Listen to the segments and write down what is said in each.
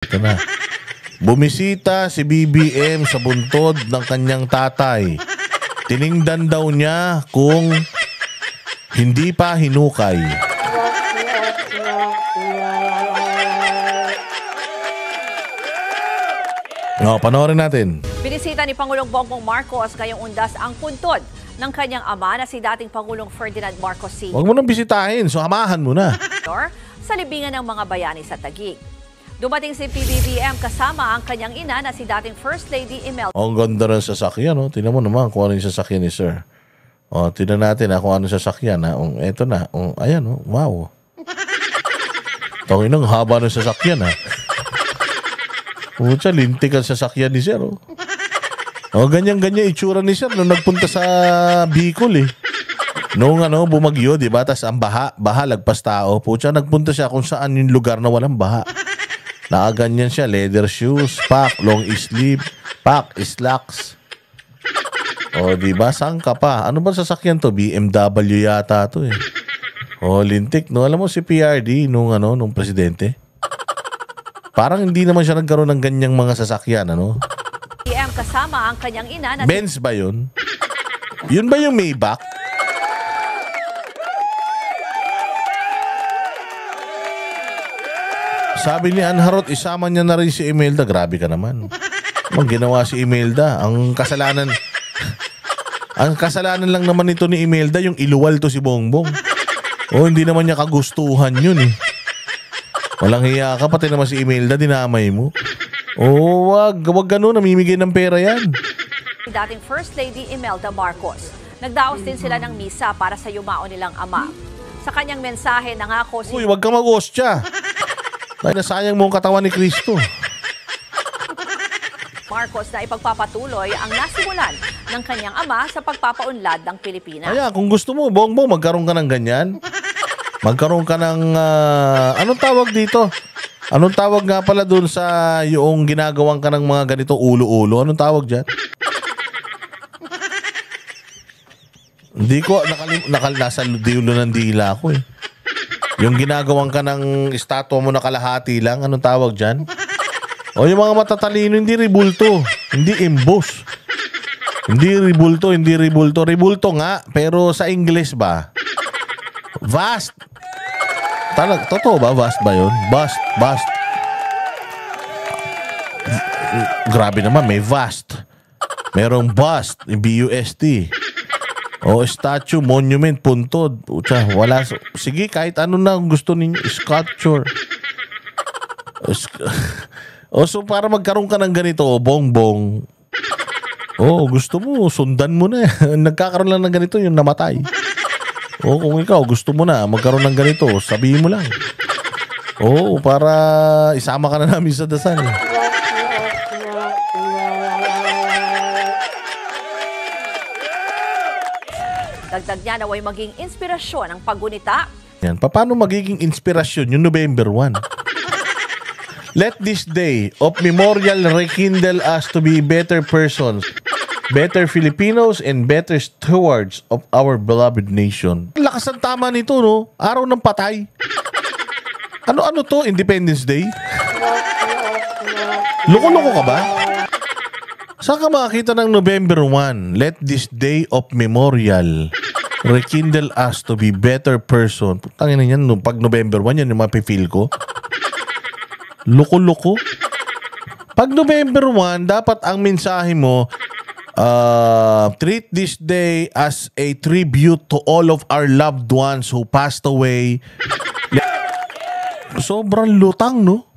Ito na. Bumisita si BBM sa buntod ng kanyang tatay. Tiningdan daw niya kung hindi pa hinukay. Panoorin natin. Binisita ni Pangulong Bongbong Marcos ngayong undas ang puntod ng kanyang ama na si dating Pangulong Ferdinand Marcos Sr. Huwag mo nang bisitahin, so hamahan mo na. Sa libingan ng mga bayani sa Taguig. Dumating si PBBM kasama ang kanyang ina na si dating First Lady Imelda. Ang ganda ng sasakyan, no? Tingnan mo naman kung ano yung sasakyan ni Sir. Tingnan natin kung ano sasakyan. Eto na. Ayan, wow. Tawin ng haba ng sasakyan, ha. Pucha, lintik ang sasakyan ni Sir, ganyan-ganyan itsura ni Sir nung nagpunta sa Bicol, Noong bumagyo, di ba? Tas ang baha lagpas tao. Pucha, nagpunta siya kung saan yung lugar na walang baha. Nakaganyan siya, leather shoes, pack, long sleeve, pack, slacks. Di ba? Saan ka pa? Ano ba sasakyan to? BMW yata to, lintik, no? Alam mo si PRD nung presidente? Parang hindi naman siya nagkaroon ng ganyang mga sasakyan, PM kasama ang kanyang ina na Benz ba yun? Yun ba yung Maybach? Sabi ni Anharot, isama niya na rin si Imelda. Grabe ka naman. Ang ginawa si Imelda, ang kasalanan lang naman nito ni Imelda, yung iluwal to si Bongbong. Hindi naman niya kagustuhan yun, Walang hiya ka, pati naman si Imelda, dinamay mo. Wag ganun, namimigay ng pera yan. Dating First Lady Imelda Marcos. Nagdaos din sila ng misa para sa yumao nilang ama. Sa kanyang mensahe, nangako si... Wag kang mag-hostya. Dahil nasayang mo ang katawan ni Kristo. Marcos na ipagpapatuloy ang nasimulan ng kanyang ama sa pagpapaunlad ng Pilipinas. Kaya kung gusto mo, Bongbong, magkaroon ka ng ganyan. Magkaroon ka ng, anong tawag dito? Anong tawag nga pala dun sa yung ginagawang ka ng mga ganito ulo-ulo? Anong tawag dyan? Hindi ko, nasa dulo ng dila ko Yung ginagawang ka ng estatwa mo na kalahati lang, anong tawag dyan? Yung mga matatalino, hindi ribulto. Hindi emboss. Hindi ribulto. Ribulto nga, pero sa English ba? Vast. Totoo ba? Vast ba yun? Vast. Grabe naman, may vast. Merong bust, B-U-S-T. Statue, monument, puntod. Wala. Sige, kahit ano na gusto ninyo. Sculpture. So para magkaroon ka ng ganito, Bongbong. Gusto mo, sundan mo na. Nagkakaroon lang ng ganito, yung namatay. Kung ikaw, gusto mo na magkaroon ng ganito, sabihin mo lang. Para isama ka na namin sa dasal. Dagdag niya naway maging inspirasyon ang paggunita. Yan. Paano magiging inspirasyon yung November 1? Let this day of memorial rekindle us to be better persons, better Filipinos, and better stewards of our beloved nation. Lakas ang tama nito, no? Araw ng patay. Ano to? Independence Day? Loko-loko ka ba? Saan ka makakita ng November 1? Let this day of memorial rekindle us to be better person. Putangin na yan, pag November 1, yan yung mapifeel ko. Loko-loko. Pag November 1, dapat ang mensahe mo, treat this day as a tribute to all of our loved ones who passed away. Sobrang lutang, no?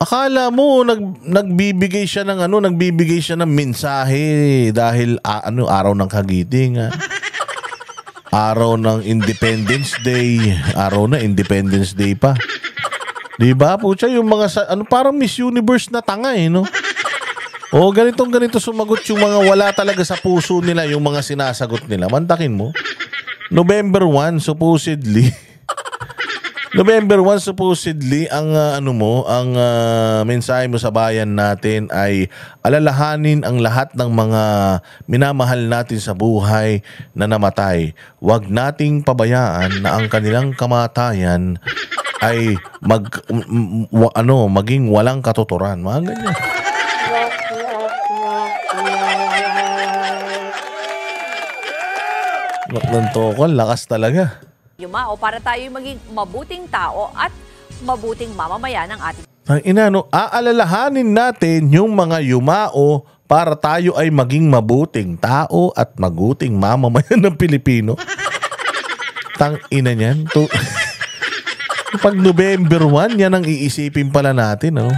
Akala mo nagbibigay siya ng mensahe dahil araw ng kagitingan. Araw ng Independence Day, araw na Independence Day pa. 'Di ba? Pucha, yung mga parang Miss Universe na tanga no. Ganito sumagot yung mga wala talaga sa puso nila yung mga sinasagot nila. Mantakin mo. November 1 supposedly November 1 supposedly ang mensahe mo sa bayan natin ay alalahanin ang lahat ng mga minamahal natin sa buhay na namatay. Huwag nating pabayaan na ang kanilang kamatayan ay maging walang katuturan. Mga ganyan. Tokol, lakas talaga. Yumao para tayo maging mabuting tao at mabuting mamamayan ng ating Aalalahanin natin yung mga yumao para tayo ay maging mabuting tao at mabuting mamamayan ng Pilipino. Ina niyan. Pag November 1, yan ang iisipin pala natin. Oh.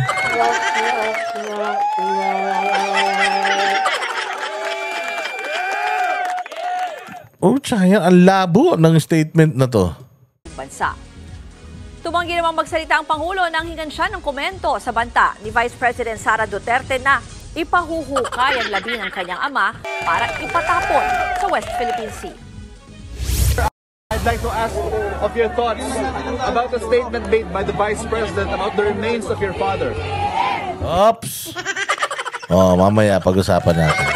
Tsaka yan, ang labo ng statement na to. bansa. Tumanggi namang magsalita ang Pangulo nang hingan siya ng komento sa banta ni Vice President Sara Duterte na ipahuhukay ang labi ng kanyang ama para ipatapon sa West Philippine Sea. I'd like to ask of your thoughts about the statement made by the Vice President about the remains of your father. Oops! Mamaya pag-usapan natin.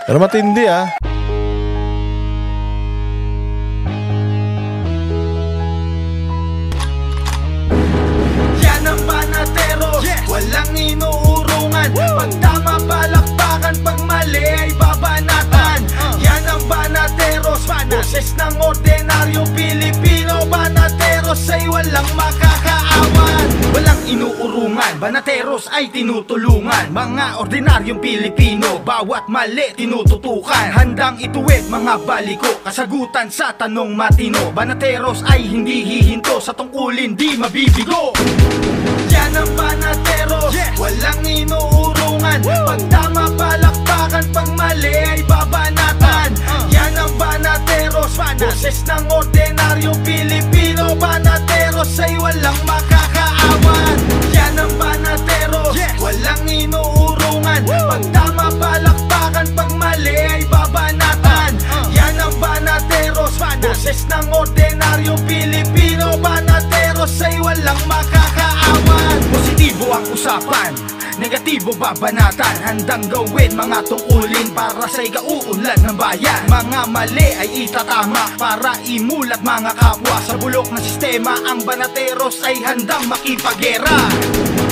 Pero matindi Yan ang Banateros, walang inuurungan. Pag tama palakpakan, pag mali ay babanatan. Yan ang Banateros, boses ng ordinaryong Pilipino. Banateros ay walang makakaawan. Walang inuurungan, Banateros ay tinutulungan. Mga ordinaryong Pilipino, bawat mali tinututukan. Handang ituwid mga baliko, kasagutan sa tanong matino. Banateros ay hindi hihinto, sa tungkulin di mabibigo. Yan ang Banateros, walang inuurungan. Pag tama palakpakan, pag mali ay babanatan. Yan ang Banateros, boses ng ordinaryong Pilipino. Banateros ay walang makakaawan. Yan ang Banateros, walang inuurungan. Pag tama palakpakan, pag mali ay babanatan. Yan ang Banateros, boses ng ordinaryong Pilipino. Banateros ay walang makakaawan. Positibo ang usapan, negatibo babanatan. Handang gawin mga tungkulin para sa ikauunlad ng bayan. Mga mali ay itatama para imulat mga kapwa. Sa bulok ng sistema, ang Banateros ay handang makipagera.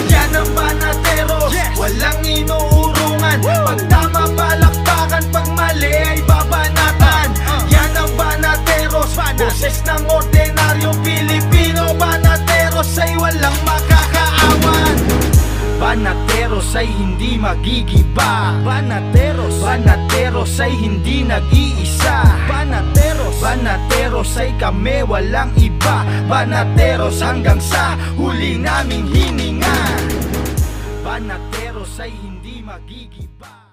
Yan ang Banateros, walang inuurungan. Pag tama palakpakan, pag mali ay babanatan. Yan ang Banateros, boses ng ordinaryong Pilipino. Banateros ay walang makakaawan. Banateros ay hindi magigiba. Banateros ay hindi nag-iisa. Banateros ay kami walang iba. Banateros hanggang sa huli naming hininga. Banateros ay hindi magigiba.